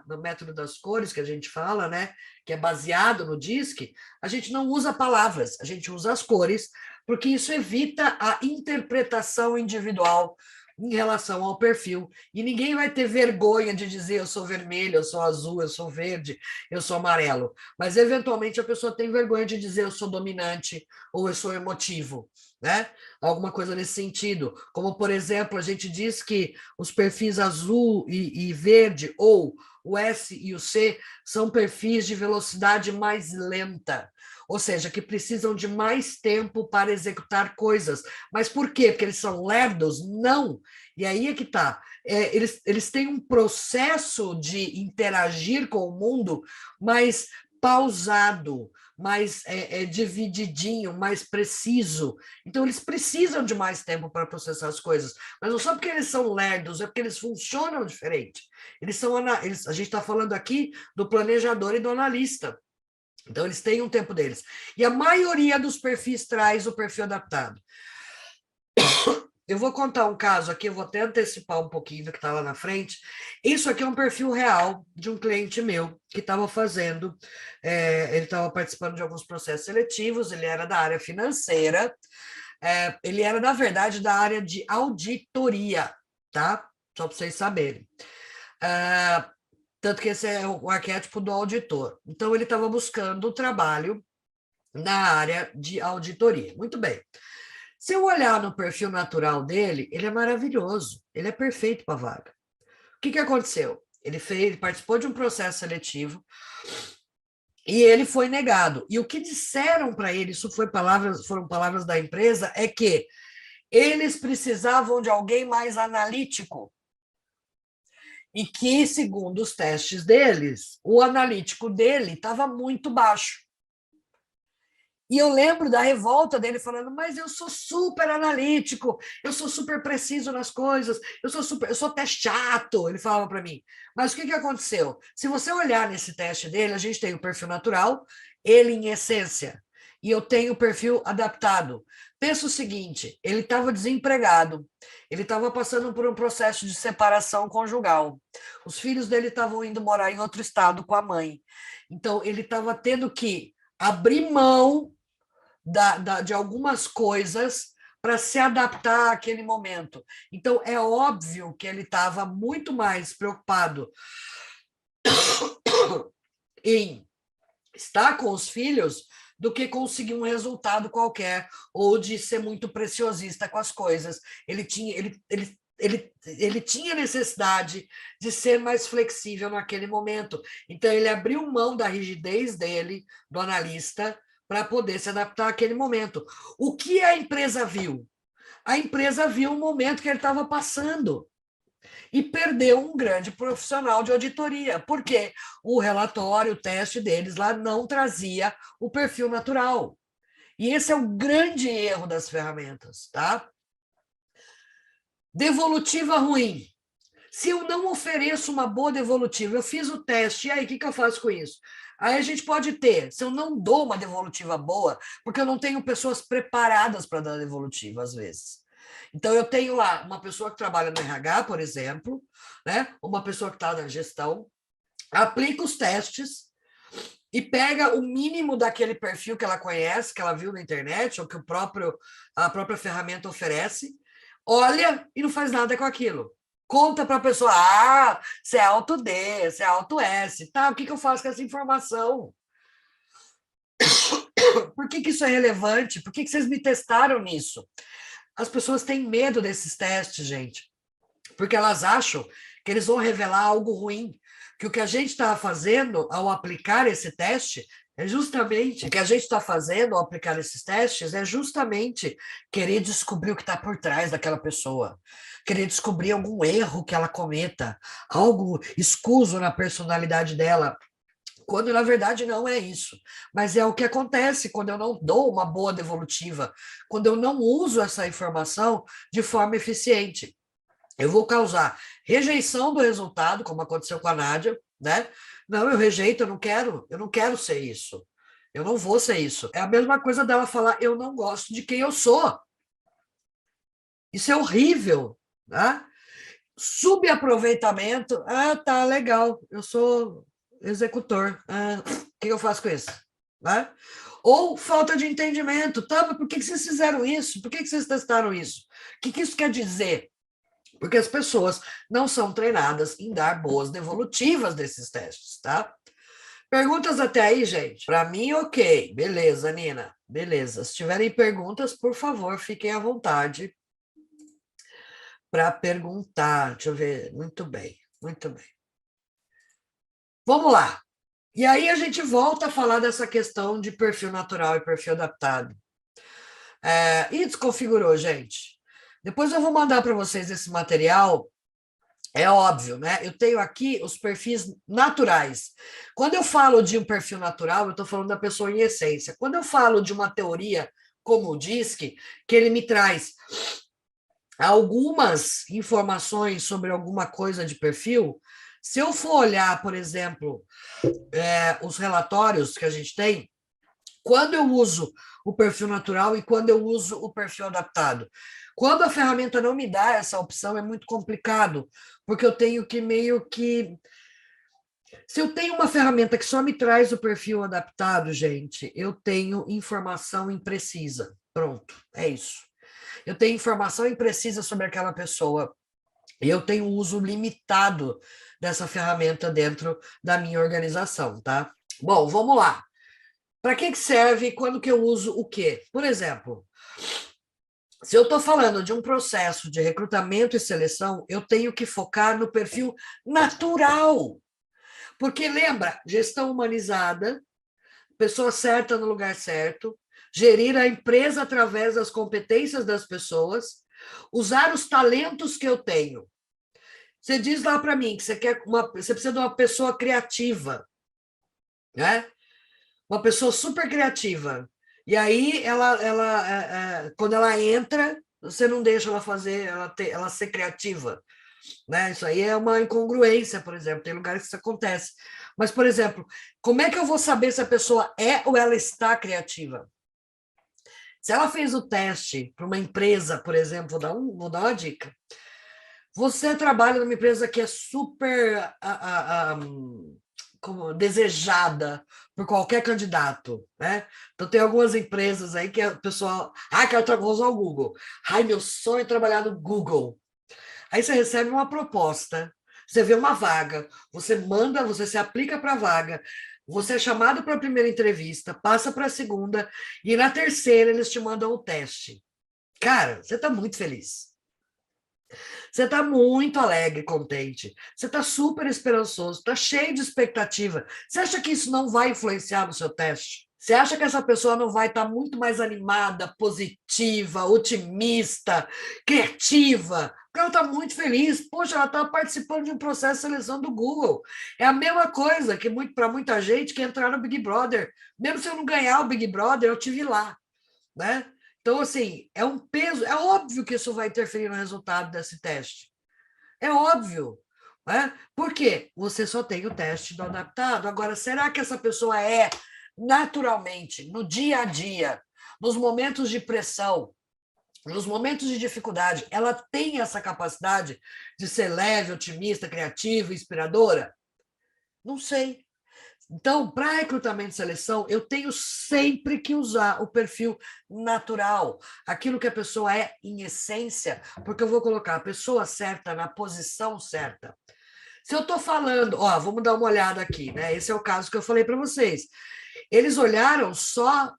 no método das cores que a gente fala, né, que é baseado no DISC, a gente não usa palavras, a gente usa as cores, porque isso evita a interpretação individual em relação ao perfil. E ninguém vai ter vergonha de dizer eu sou vermelho, eu sou azul, eu sou verde, eu sou amarelo. Mas, eventualmente, a pessoa tem vergonha de dizer eu sou dominante ou eu sou emotivo, né? Alguma coisa nesse sentido. Como, por exemplo, a gente diz que os perfis azul e verde, ou o S e o C, são perfis de velocidade mais lenta, ou seja, que precisam de mais tempo para executar coisas. Mas por quê? Porque eles são lerdos? Não. E aí é que está. Eles têm um processo de interagir com o mundo mais pausado, mais divididinho, mais preciso. Então, eles precisam de mais tempo para processar as coisas. Mas não só porque eles são lerdos, é porque eles funcionam diferente. A gente está falando aqui do planejador e do analista. Então, eles têm um tempo deles. E a maioria dos perfis traz o perfil adaptado. Eu vou contar um caso aqui, eu vou até antecipar um pouquinho do que está lá na frente. Isso aqui é um perfil real de um cliente meu que estava fazendo, ele estava participando de alguns processos seletivos, ele era da área financeira, ele era, na verdade, da área de auditoria, tá? Só para vocês saberem. Tanto que esse é o arquétipo do auditor. Então, ele estava buscando trabalho na área de auditoria. Muito bem. Se eu olhar no perfil natural dele, ele é maravilhoso, ele é perfeito para a vaga. O que aconteceu? Ele participou de um processo seletivo e ele foi negado. E o que disseram para ele, isso foram palavras da empresa, é que eles precisavam de alguém mais analítico. E que, segundo os testes deles, o analítico dele estava muito baixo. E eu lembro da revolta dele falando, mas eu sou super analítico, eu sou super preciso nas coisas, eu sou até chato, ele falava para mim. Mas o que aconteceu? Se você olhar nesse teste dele, a gente tem o perfil natural, ele em essência, e eu tenho o perfil adaptado. Pensa o seguinte, ele estava desempregado, ele estava passando por um processo de separação conjugal, os filhos dele estavam indo morar em outro estado com a mãe, então ele estava tendo que abrir mão de algumas coisas para se adaptar àquele momento. Então, é óbvio que ele estava muito mais preocupado em estar com os filhos do que conseguir um resultado qualquer ou de ser muito preciosista com as coisas. Ele tinha necessidade de ser mais flexível naquele momento. Então, ele abriu mão da rigidez dele, do analista, para poder se adaptar àquele momento. O que a empresa viu? A empresa viu o momento que ele estava passando e perdeu um grande profissional de auditoria, porque o relatório, o teste deles lá não trazia o perfil natural. E esse é o grande erro das ferramentas, tá? Devolutiva ruim. Se eu não ofereço uma boa devolutiva, eu fiz o teste, e aí, o que eu faço com isso? Aí a gente pode ter, se eu não dou uma devolutiva boa, porque eu não tenho pessoas preparadas para dar devolutiva, às vezes. Então, eu tenho lá uma pessoa que trabalha no RH, por exemplo, né? Uma pessoa que está na gestão, aplica os testes e pega o mínimo daquele perfil que ela conhece, que ela viu na internet, ou que a própria ferramenta oferece, olha e não faz nada com aquilo. Conta para a pessoa, você é alto D, você é alto S, tá? O que eu faço com essa informação? Por que isso é relevante? Por que vocês me testaram nisso? As pessoas têm medo desses testes, gente, porque elas acham que eles vão revelar algo ruim, que o que a gente está fazendo ao aplicar esse teste é justamente, o que a gente está fazendo ao aplicar esses testes é justamente querer descobrir o que está por trás daquela pessoa, querer descobrir algum erro que ela cometa, algo escuso na personalidade dela, quando na verdade não é isso. Mas é o que acontece quando eu não dou uma boa devolutiva, quando eu não uso essa informação de forma eficiente. Eu vou causar rejeição do resultado, como aconteceu com a Nádia, né? Não, eu rejeito, eu não quero ser isso. Eu não vou ser isso. É a mesma coisa dela falar, eu não gosto de quem eu sou. Isso é horrível, tá? Subaproveitamento, tá, legal, eu sou executor, o que eu faço com isso? Né? Ou falta de entendimento, tá, mas por que vocês fizeram isso? Por que vocês testaram isso? O que isso quer dizer? Porque as pessoas não são treinadas em dar boas devolutivas desses testes, tá? Perguntas até aí, gente? Para mim, ok. Beleza, Nina. Beleza. Se tiverem perguntas, por favor, fiquem à vontade para perguntar. Deixa eu ver. Muito bem, muito bem. Vamos lá. E aí a gente volta a falar dessa questão de perfil natural e perfil adaptado. E desconfigurou, gente. Depois eu vou mandar para vocês esse material. É óbvio, né? Eu tenho aqui os perfis naturais. Quando eu falo de um perfil natural, eu estou falando da pessoa em essência. Quando eu falo de uma teoria como o DISC, que ele me traz algumas informações sobre alguma coisa de perfil, se eu for olhar, por exemplo, os relatórios que a gente tem, quando eu uso o perfil natural e quando eu uso o perfil adaptado. Quando a ferramenta não me dá essa opção, é muito complicado, porque eu tenho que meio que... Se eu tenho uma ferramenta que só me traz o perfil adaptado, gente, eu tenho informação imprecisa. Pronto, é isso. Eu tenho informação imprecisa sobre aquela pessoa. E eu tenho uso limitado dessa ferramenta dentro da minha organização, tá? Bom, vamos lá. Para que serve e quando que eu uso o quê? Por exemplo, se eu estou falando de um processo de recrutamento e seleção, eu tenho que focar no perfil natural. Porque lembra, gestão humanizada, pessoa certa no lugar certo, gerir a empresa através das competências das pessoas, usar os talentos que eu tenho. Você diz lá para mim que você precisa de uma pessoa criativa, né? Uma pessoa super criativa. E aí, quando ela entra, você não deixa ela fazer, ela ser criativa. Né? Isso aí é uma incongruência, por exemplo, tem lugares que isso acontece. Mas, por exemplo, como é que eu vou saber se a pessoa é ou ela está criativa? Se ela fez o teste para uma empresa, por exemplo, vou dar uma dica. Você trabalha numa empresa que é super desejada por qualquer candidato, né? Então tem algumas empresas aí que o pessoal, vou usar o Google. Meu sonho é trabalhar no Google. Aí você recebe uma proposta, você vê uma vaga, você se aplica para a vaga, você é chamado para a primeira entrevista, passa para a segunda, e na terceira eles te mandam o teste. Cara, você está muito feliz. Você está muito alegre, contente. Você está super esperançoso, está cheio de expectativa. Você acha que isso não vai influenciar no seu teste? Você acha que essa pessoa não vai estar muito mais animada, positiva, otimista, criativa? Porque ela está muito feliz. Poxa, ela está participando de um processo de seleção do Google. É a mesma coisa que para muita gente que entrar no Big Brother. Mesmo se eu não ganhar o Big Brother, eu tive lá, né? Então, assim, é um peso, é óbvio que isso vai interferir no resultado desse teste. É óbvio. Né? Por quê? Você só tem o teste do adaptado. Agora, será que essa pessoa é naturalmente, no dia a dia, nos momentos de pressão, nos momentos de dificuldade, ela tem essa capacidade de ser leve, otimista, criativa, inspiradora? Não sei. Então, para recrutamento e seleção, eu tenho sempre que usar o perfil natural, aquilo que a pessoa é em essência, porque eu vou colocar a pessoa certa na posição certa. Se eu estou falando, vamos dar uma olhada aqui, né? Esse é o caso que eu falei para vocês. Eles olharam só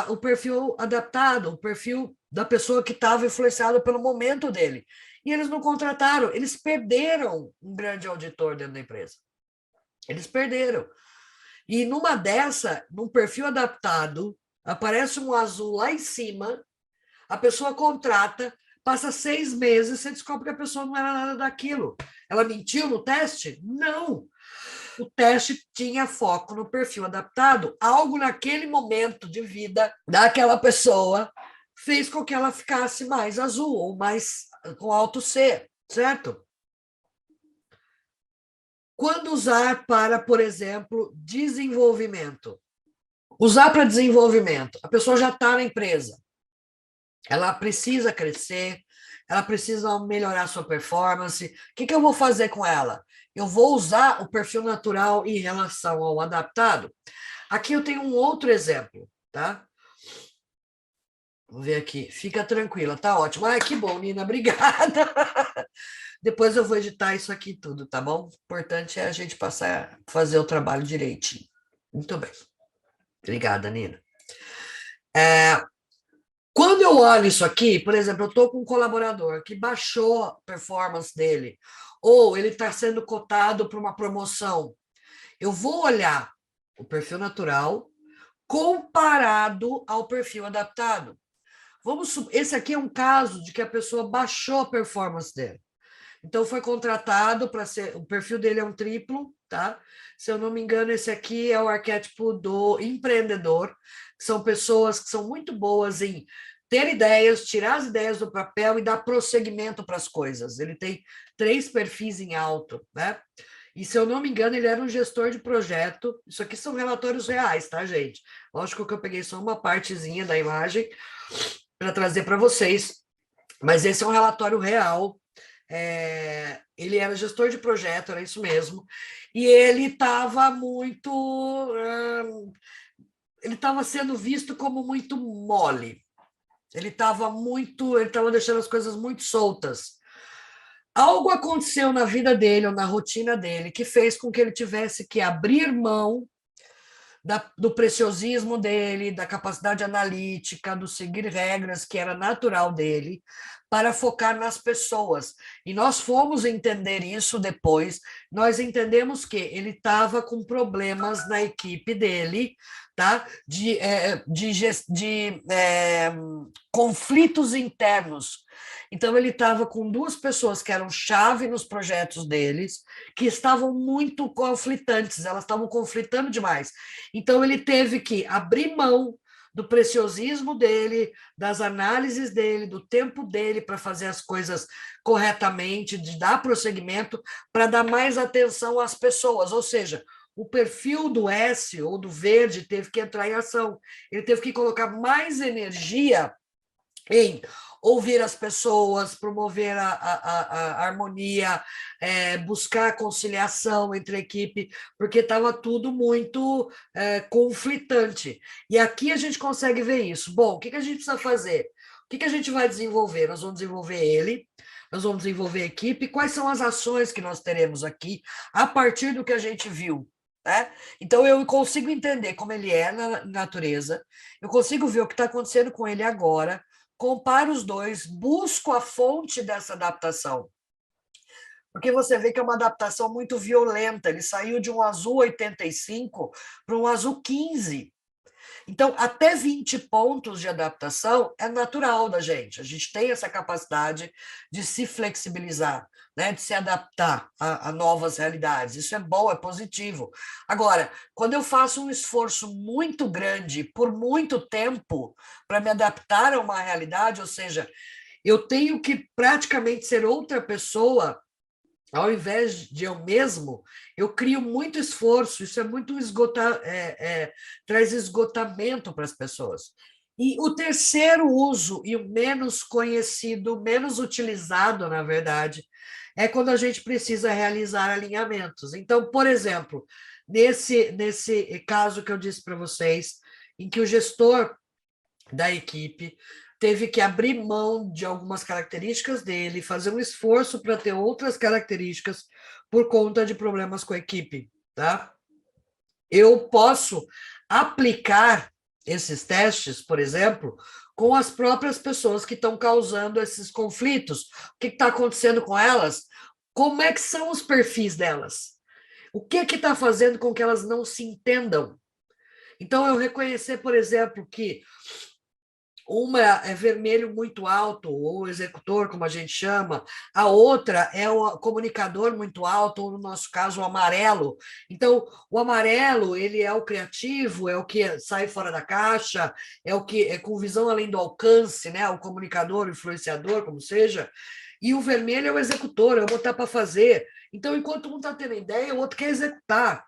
o perfil adaptado, o perfil da pessoa que estava influenciada pelo momento dele. E eles não contrataram, eles perderam um grande auditor dentro da empresa. Eles perderam. E numa dessa, num perfil adaptado, aparece um azul lá em cima, a pessoa contrata, passa 6 meses, você descobre que a pessoa não era nada daquilo. Ela mentiu no teste? Não. O teste tinha foco no perfil adaptado. Algo naquele momento de vida daquela pessoa fez com que ela ficasse mais azul, ou mais com alto C. certo? Quando usar para, por exemplo, desenvolvimento? Usar para desenvolvimento. A pessoa já está na empresa. Ela precisa crescer, ela precisa melhorar sua performance. O que eu vou fazer com ela? Eu vou usar o perfil natural em relação ao adaptado. Aqui eu tenho um outro exemplo, tá? Vamos ver aqui. Fica tranquila, tá ótimo. Ai, que bom, Nina, obrigada. Depois eu vou editar isso aqui tudo, tá bom? O importante é a gente passar, fazer o trabalho direitinho. Muito bem. Obrigada, Nina. Quando eu olho isso aqui, por exemplo, eu estou com um colaborador que baixou a performance dele, ou ele está sendo cotado para uma promoção, eu vou olhar o perfil natural comparado ao perfil adaptado. Esse aqui é um caso de que a pessoa baixou a performance dele. Então, foi contratado para ser... O perfil dele é um triplo, tá? Se eu não me engano, esse aqui é o arquétipo do empreendedor, que são pessoas que são muito boas em ter ideias, tirar as ideias do papel e dar prosseguimento para as coisas. Ele tem 3 perfis em alto, né? E, se eu não me engano, ele era um gestor de projeto. Isso aqui são relatórios reais, tá, gente? Lógico que eu peguei só uma partezinha da imagem para trazer para vocês, mas esse é um relatório real. Ele era gestor de projeto, era isso mesmo, e ele estava muito... ele estava sendo visto como muito mole, ele estava deixando as coisas muito soltas. Algo aconteceu na vida dele, ou na rotina dele, que fez com que ele tivesse que abrir mão do preciosismo dele, da capacidade analítica, do seguir regras, que era natural dele, para focar nas pessoas. E nós fomos entender isso depois, nós entendemos que ele estava com problemas na equipe dele, tá? de conflitos internos. Então, ele estava com 2 pessoas que eram chave nos projetos deles, que estavam muito conflitantes, elas estavam conflitando demais. Então, ele teve que abrir mão do preciosismo dele, das análises dele, do tempo dele para fazer as coisas corretamente, de dar prosseguimento, para dar mais atenção às pessoas. Ou seja, o perfil do S ou do verde teve que entrar em ação. Ele teve que colocar mais energia em ouvir as pessoas, promover a harmonia, buscar a conciliação entre a equipe, porque estava tudo muito conflitante. E aqui a gente consegue ver isso. Bom, o que a gente precisa fazer? O que a gente vai desenvolver? Nós vamos desenvolver ele, nós vamos desenvolver a equipe. Quais são as ações que nós teremos aqui a partir do que a gente viu? Né? Então, eu consigo entender como ele é na natureza, eu consigo ver o que está acontecendo com ele agora, comparo os dois, busco a fonte dessa adaptação. Porque você vê que é uma adaptação muito violenta. Ele saiu de um azul 85 para um azul 15. Então, até 20 pontos de adaptação é natural da gente. A gente tem essa capacidade de se flexibilizar, né? De se adaptar a novas realidades. Isso é bom, é positivo. Agora, quando eu faço um esforço muito grande por muito tempo para me adaptar a uma realidade, ou seja, eu tenho que praticamente ser outra pessoa, ao invés de eu mesmo, eu crio muito esforço, isso é muito traz esgotamento para as pessoas. E o terceiro uso, e o menos conhecido, menos utilizado, na verdade, é quando a gente precisa realizar alinhamentos. Então, por exemplo, nesse caso que eu disse para vocês, em que o gestor da equipe teve que abrir mão de algumas características dele, fazer um esforço para ter outras características por conta de problemas com a equipe, tá? Eu posso aplicar esses testes, por exemplo, com as próprias pessoas que estão causando esses conflitos. O que está acontecendo com elas? Como é que são os perfis delas? O que está fazendo com que elas não se entendam? Então, eu reconhecer, por exemplo, que uma é vermelho muito alto, ou executor, como a gente chama, a outra é o comunicador muito alto, ou no nosso caso, o amarelo. Então, o amarelo, ele é o criativo, é o que sai fora da caixa, é o que é com visão além do alcance, né? O comunicador, o influenciador, como seja. E o vermelho é o executor, é o botar para fazer. Então, enquanto um está tendo ideia, o outro quer executar,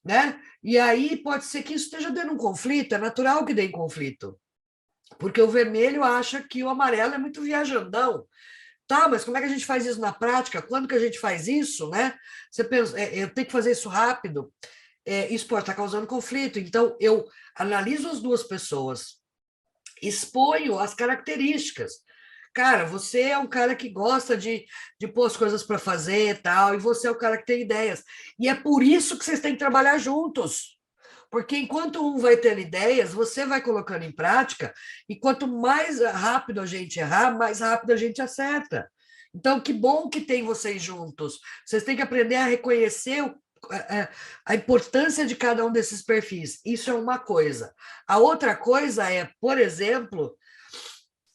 né? E aí pode ser que isso esteja dando um conflito, é natural que dê conflito, porque o vermelho acha que o amarelo é muito viajandão. Tá, mas como é que a gente faz isso na prática? Quando que a gente faz isso, né? Você pensa, eu tenho que fazer isso rápido. Isso pode estar causando conflito. Então, eu analiso as duas pessoas, exponho as características. Cara, você é um cara que gosta de pôr as coisas para fazer e tal, e você é o cara que tem ideias. E é por isso que vocês têm que trabalhar juntos. Porque enquanto um vai tendo ideias, você vai colocando em prática, e quanto mais rápido a gente errar, mais rápido a gente acerta. Então, que bom que tem vocês juntos. Vocês têm que aprender a reconhecer a importância de cada um desses perfis. Isso é uma coisa. A outra coisa é, por exemplo,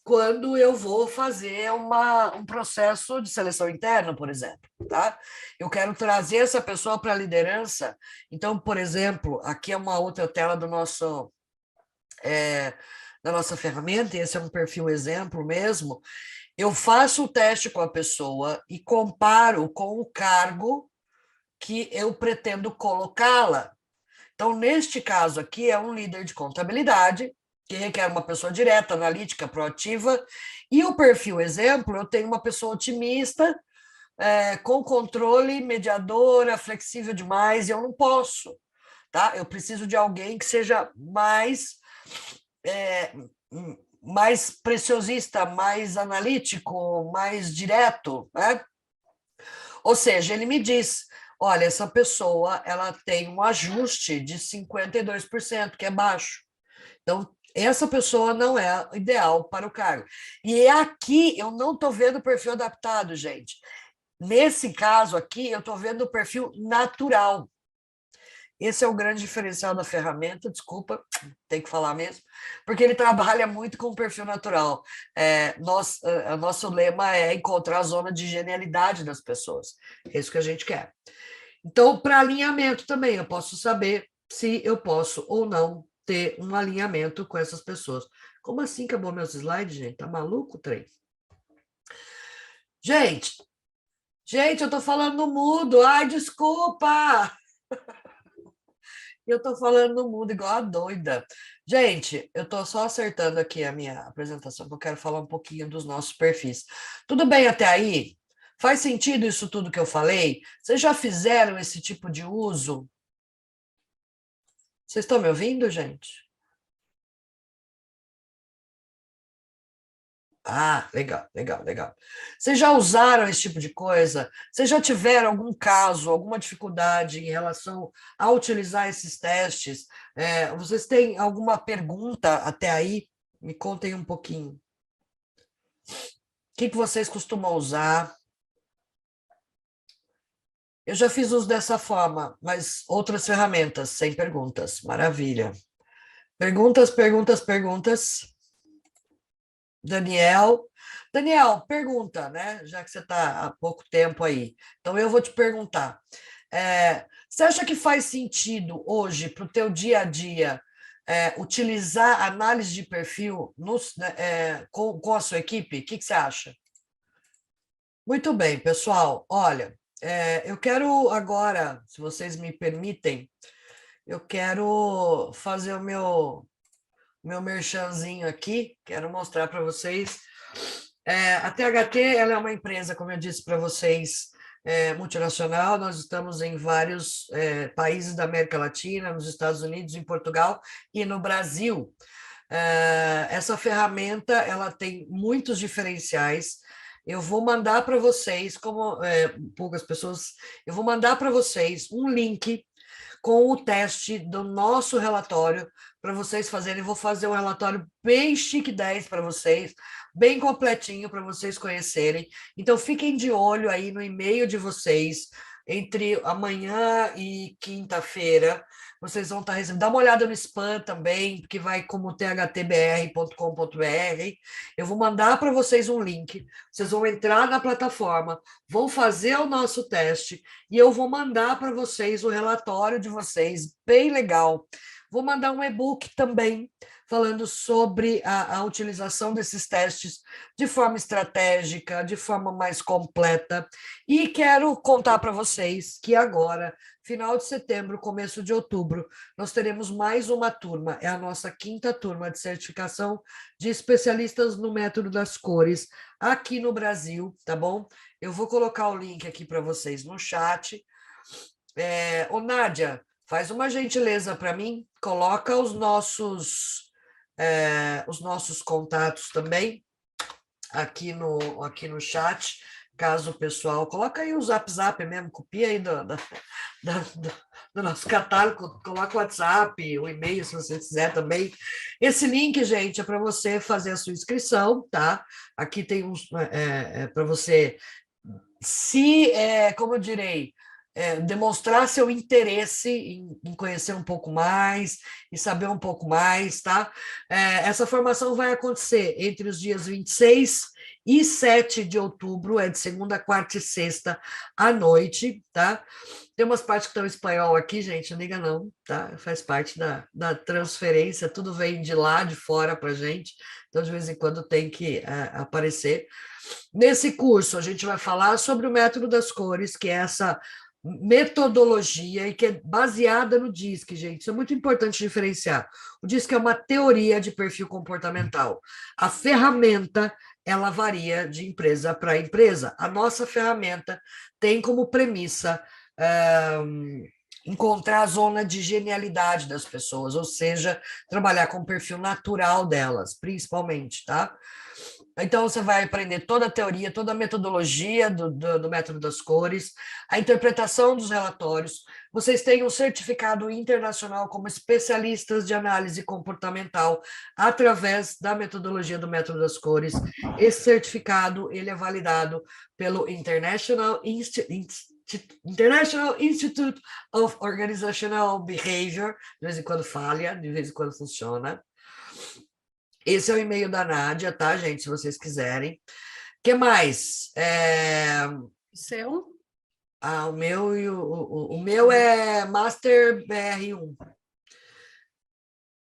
quando eu vou fazer um processo de seleção interna, por exemplo, tá? Eu quero trazer essa pessoa para a liderança. Então, por exemplo, aqui é uma outra tela do nosso da nossa ferramenta, e esse é um perfil exemplo mesmo. Eu faço o teste com a pessoa e comparo com o cargo que eu pretendo colocá-la. Então, neste caso aqui, é um líder de contabilidade, que requer uma pessoa direta, analítica, proativa, e o perfil exemplo, eu tenho uma pessoa otimista, com controle, mediadora, flexível demais, e eu não posso, tá? Eu preciso de alguém que seja mais preciosista, mais analítico, mais direto, né? Ou seja, ele me diz, olha, essa pessoa ela tem um ajuste de 52%, que é baixo. Então, essa pessoa não é ideal para o cargo. E aqui eu não estou vendo o perfil adaptado, gente. Nesse caso aqui, eu estou vendo o perfil natural. Esse é o grande diferencial da ferramenta, desculpa, tem que falar mesmo, porque ele trabalha muito com o perfil natural. O nosso lema é encontrar a zona de genialidade das pessoas. É isso que a gente quer. Então, para alinhamento também, eu posso saber se eu posso ou não ter um alinhamento com essas pessoas. Como assim acabou meus slides, gente? Tá maluco o trem? Gente, eu estou falando no mudo. Ai, desculpa! Eu estou falando no mudo igual a doida. Gente, eu estou só acertando aqui a minha apresentação, porque eu quero falar um pouquinho dos nossos perfis. Tudo bem até aí? Faz sentido isso tudo que eu falei? Vocês já fizeram esse tipo de uso? Vocês estão me ouvindo, gente? Ah, legal, legal, legal. Vocês já usaram esse tipo de coisa? Vocês já tiveram algum caso, alguma dificuldade em relação a utilizar esses testes? Vocês têm alguma pergunta até aí? Me contem um pouquinho. O que vocês costumam usar? Eu já fiz uso dessa forma, mas outras ferramentas, sem perguntas. Maravilha. Perguntas, perguntas, perguntas. Daniel, pergunta, né? Já que você está há pouco tempo aí. Então, eu vou te perguntar. Você acha que faz sentido hoje, para o teu dia a dia, utilizar análise de perfil com a sua equipe? O que você acha? Muito bem, pessoal. Olha, eu quero agora, se vocês me permitem, eu quero fazer o meu merchanzinho aqui, quero mostrar para vocês. A THT ela é uma empresa, como eu disse para vocês, multinacional. Nós estamos em vários países da América Latina, nos Estados Unidos, em Portugal e no Brasil. Essa ferramenta ela tem muitos diferenciais. Eu vou mandar para vocês, como poucas pessoas, eu vou mandar para vocês um link com o teste do nosso relatório para vocês fazerem. Eu vou fazer um relatório bem chique 10 para vocês, bem completinho para vocês conhecerem. Então, fiquem de olho aí no e-mail de vocês, entre amanhã e quinta-feira, vocês vão estar recebendo. Dá uma olhada no spam também, que vai como thtbr.com.br. Eu vou mandar para vocês um link, vocês vão entrar na plataforma, vão fazer o nosso teste, e eu vou mandar para vocês o relatório de vocês, bem legal. Vou mandar um e-book também, falando sobre a utilização desses testes de forma estratégica, de forma mais completa. E quero contar para vocês que agora, final de setembro, começo de outubro, nós teremos mais uma turma. É a nossa 5ª turma de certificação de especialistas no método das cores aqui no Brasil, tá bom? Eu vou colocar o link aqui para vocês no chat. Ô, Nádia, faz uma gentileza para mim, coloca os nossos contatos também aqui no chat, caso o pessoal... Coloca aí o Zap mesmo, copia aí do nosso catálogo, coloca o WhatsApp, o e-mail, se você quiser também. Esse link, gente, é para você fazer a sua inscrição, tá? Aqui tem uns... para você, como eu direi, demonstrar seu interesse em conhecer um pouco mais e saber um pouco mais, tá? Essa formação vai acontecer entre os dias 26 e 7 de outubro, de segunda, quarta e sexta à noite, tá? Tem umas partes que estão em espanhol aqui, gente, não liga não, tá? Faz parte da transferência, tudo vem de lá, de fora para gente, então de vez em quando tem que aparecer. Nesse curso, a gente vai falar sobre o método das cores, que é essa metodologia e que é baseada no DISC, gente. Isso é muito importante diferenciar. O DISC é uma teoria de perfil comportamental. A ferramenta, ela varia de empresa para empresa. A nossa ferramenta tem como premissa encontrar a zona de genialidade das pessoas, ou seja, trabalhar com o perfil natural delas, principalmente, tá? Então, você vai aprender toda a teoria, toda a metodologia do método das cores, a interpretação dos relatórios. Vocês têm um certificado internacional como especialistas de análise comportamental através da metodologia do método das cores. Esse certificado ele é validado pelo International Institute of Organizational Behavior, de vez em quando falha, de vez em quando funciona. Esse é o e-mail da Nádia, tá, gente? Se vocês quiserem. O que mais? Seu? O meu e o meu é Master BR1.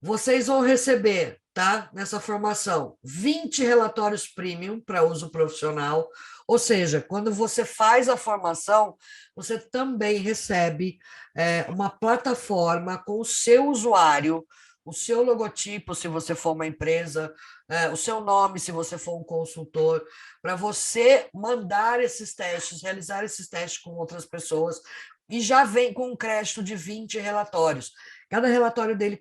Vocês vão receber, tá? Nessa formação, 20 relatórios premium para uso profissional. Ou seja, quando você faz a formação, você também recebe uma plataforma com o seu usuário, o seu logotipo, se você for uma empresa, o seu nome, se você for um consultor, para você mandar esses testes, realizar esses testes com outras pessoas, e já vem com um crédito de 20 relatórios. Cada relatório desse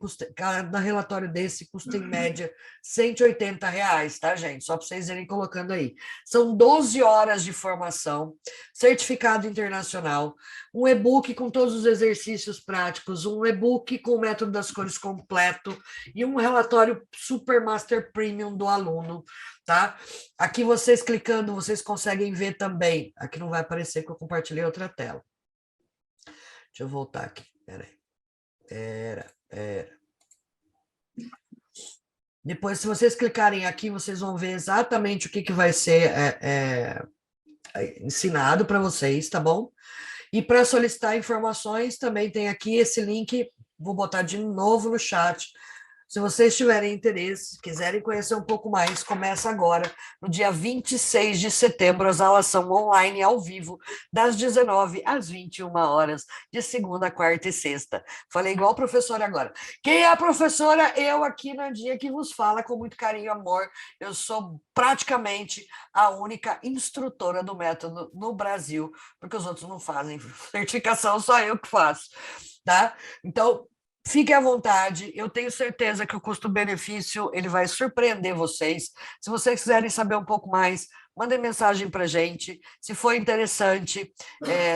custa, em média, R$180, tá, gente? Só para vocês irem colocando aí. São 12 horas de formação, certificado internacional, um e-book com todos os exercícios práticos, um e-book com o método das cores completo e um relatório Super Master Premium do aluno, tá? Aqui vocês clicando, vocês conseguem ver também. Aqui não vai aparecer que eu compartilhei outra tela. Deixa eu voltar aqui, peraí. Depois, se vocês clicarem aqui, vocês vão ver exatamente o que vai ser ensinado para vocês, tá bom? E para solicitar informações, também tem aqui esse link, vou botar de novo no chat. Se vocês tiverem interesse, quiserem conhecer um pouco mais, começa agora, no dia 26 de setembro, as aulas são online, ao vivo, das 19 às 21 horas, de segunda, quarta e sexta. Falei igual a professora agora. Quem é a professora? Eu aqui, Nandinha, que vos fala com muito carinho e amor. Eu sou praticamente a única instrutora do método no Brasil, porque os outros não fazem certificação, só eu que faço, tá? Então, fique à vontade, eu tenho certeza que o custo-benefício ele vai surpreender vocês. Se vocês quiserem saber um pouco mais, mandem mensagem para a gente. Se for interessante,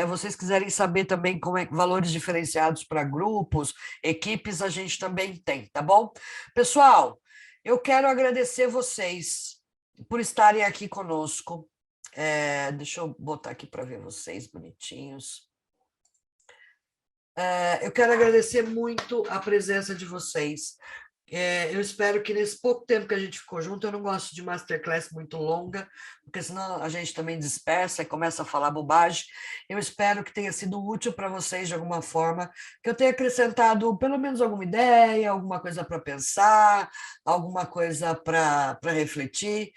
vocês quiserem saber também como valores diferenciados para grupos, equipes, a gente também tem, tá bom? Pessoal, eu quero agradecer vocês por estarem aqui conosco. Deixa eu botar aqui para ver vocês bonitinhos. Eu quero agradecer muito a presença de vocês. Eu espero que nesse pouco tempo que a gente ficou junto, eu não gosto de masterclass muito longa, porque senão a gente também dispersa e começa a falar bobagem. Eu espero que tenha sido útil para vocês de alguma forma, que eu tenha acrescentado pelo menos alguma ideia, alguma coisa para pensar, alguma coisa para refletir.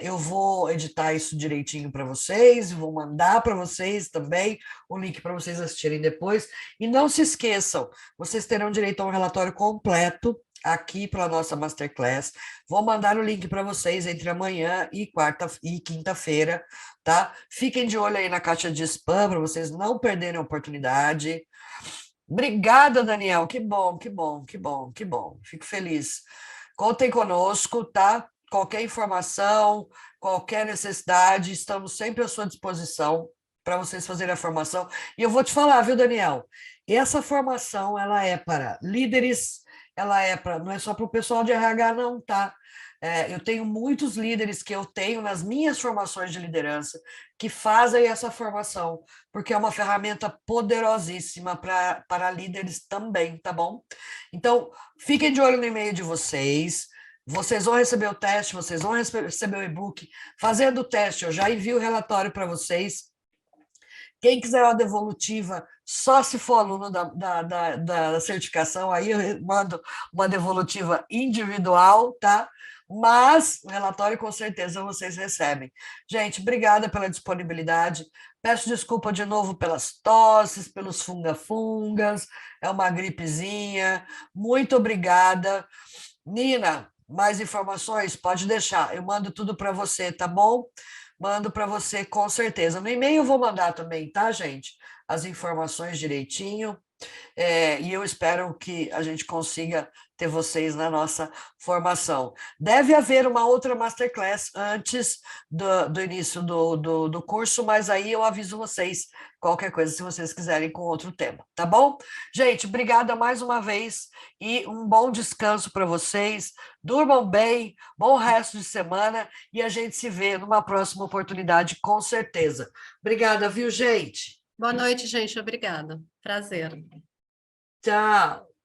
Eu vou editar isso direitinho para vocês, vou mandar para vocês também o link para vocês assistirem depois. E não se esqueçam, vocês terão direito a um relatório completo aqui para a nossa Masterclass. Vou mandar o link para vocês entre amanhã e quinta-feira, tá? Fiquem de olho aí na caixa de spam para vocês não perderem a oportunidade. Obrigada, Daniel. Que bom, que bom, que bom, que bom. Fico feliz. Contem conosco, tá? Qualquer informação, qualquer necessidade, estamos sempre à sua disposição para vocês fazerem a formação. E eu vou te falar, viu, Daniel? Essa formação, ela é para líderes, não é só para o pessoal de RH, não, tá? Eu tenho muitos líderes que eu tenho nas minhas formações de liderança que fazem essa formação, porque é uma ferramenta poderosíssima para líderes também, tá bom? Então, fiquem de olho no e-mail de vocês. Vocês vão receber o teste, vocês vão receber o e-book. Fazendo o teste, eu já envio o relatório para vocês. Quem quiser uma devolutiva, só se for aluno da certificação, aí eu mando uma devolutiva individual, tá? Mas o relatório com certeza vocês recebem. Gente, obrigada pela disponibilidade. Peço desculpa de novo pelas tosses, pelos funga-fungas, é uma gripezinha. Muito obrigada. Nina, mais informações? Pode deixar, eu mando tudo para você, tá bom? Mando para você com certeza. No e-mail eu vou mandar também, tá, gente? As informações direitinho. E eu espero que a gente consiga ter vocês na nossa formação. Deve haver uma outra masterclass antes do início do curso, mas aí eu aviso vocês qualquer coisa, se vocês quiserem com outro tema, tá bom? Gente, obrigada mais uma vez e um bom descanso para vocês. Durmam bem, bom resto de semana e a gente se vê numa próxima oportunidade, com certeza. Obrigada, viu, gente? Boa noite, gente. Obrigada. Prazer. Tchau.